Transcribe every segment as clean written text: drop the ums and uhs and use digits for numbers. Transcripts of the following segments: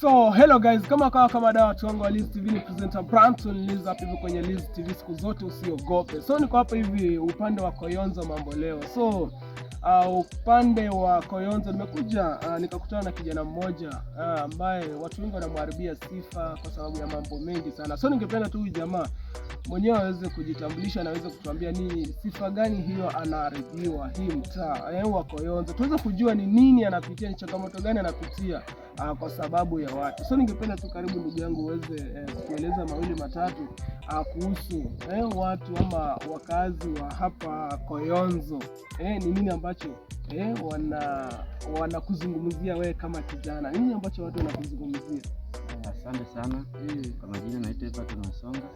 So hello guys, kama dawa watu wangu wa Liz TV, ni presenter Branton Liz hapa hivi kwenye Liz TV siku zote, usiogope. So niko hapa hivi upande wa Koyonzo mambo leo. So upande wa Koyonzo nimekuja nikakutana na kijana mmoja ambaye watu wengi wanamharibia sifa kwa sababu ya mambo mengi sana. So ningependa tu huyu jamaa mwenyewe aweze kujitambulisha na aweze kutuambia ni sifa gani hiyo anaharibiwa hii mtaa wa Koyonzo, tuweze kujua ni nini anapitia, ni changamoto gani anapitia kwa sababu ya watu. So ningependa tu karibu ndugu yangu uweze kueleza mawili matatu kuhusu watu ama wakazi wa hapa Koyonzo, ni nini ambacho wanakuzungumzia wewe kama kijana, nini ambacho watu wanakuzungumzia? Asante sana. Kwa majina naitwa Everton Wasonga.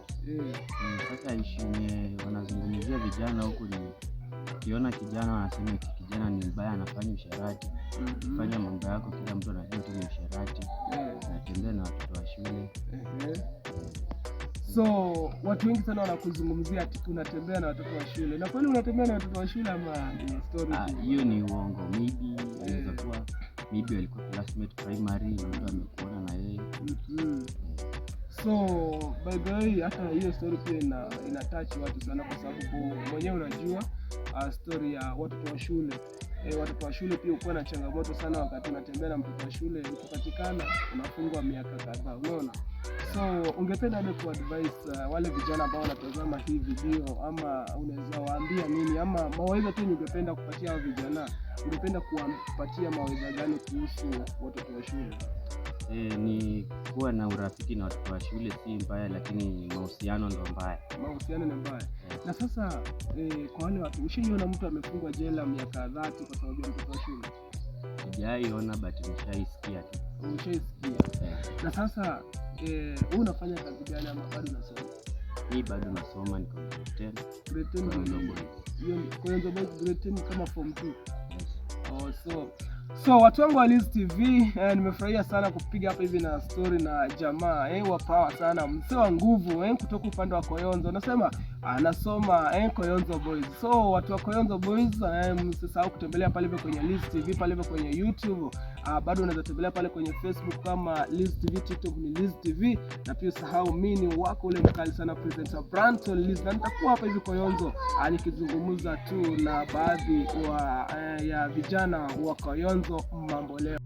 Sasa ishinye wanazungumzia vijana huku ni kiona kijana wanasema kijana ni mbaya, anafanya usharati. Fanya mambo yako, kila mtu anajua tu ni usharati. Anatembea na watoto wa shule. So watu wengi sana wanakuzungumzia ati unatembea na watoto wa shule. Na kweli unatembea na watoto wa shule ama ni story? Hiyo ni uongo. Maybe inaweza kuwa maybe alikuwa classmate primary na mtu amekuona na yeye. So by the way, hata hiyo story pia ina touch watu sana kwa sababu mwenyewe unajua story ya watoto wa shule. Watoto wa shule pia uko na changamoto sana wakati unatembea na mtoto wa shule, ukipatikana unafungwa miaka kadhaa, unaona? So ungependa ku advise wale vijana ambao wanatazama hii video, ama unaweza waambia nini, ama mawaidha tu ungependa kupatia hao vijana, ungependa kuwapatia mawaidha gani kuhusu watoto wa shule? Ni kuwa na urafiki na watoto wa shule si mbaya, lakini mahusiano ndio mbaya. Mahusiano ni mbaya. Na sasa kwa wale watu, ushaona mtu amefungwa jela miaka 30 kwa sababu ya mtoto wa shule? Sijaiona but nishaisikia tu. Ushaisikia? Na sasa wewe unafanya kazi gani ama bado unasoma? Mimi bado nasoma, niko grade 10. Grade 10 hiyo Koyonzo Boys grade 10 kama form 2. So watu wangu wa Liz TV, nimefurahia sana kupiga hapa hivi na story na jamaa wa power sana, msee wa nguvu kutoka upande wa Koyonzo. Nasema anasoma Koyonzo Boys. So watu wa Koyonzo Boys, msisahau kutembelea pale kwenye Liz TV, pale kwenye YouTube. Bado unaweza tembelea pale kwenye Facebook kama Liz TV, TikTok ni Liz TV, na pia usahau mimi wako ule mkali sana presenter Branton Liz, na nitakuwa hapa hivi Koyonzo nikizungumza tu na baadhi ya vijana wa Koyonzo mambo leo.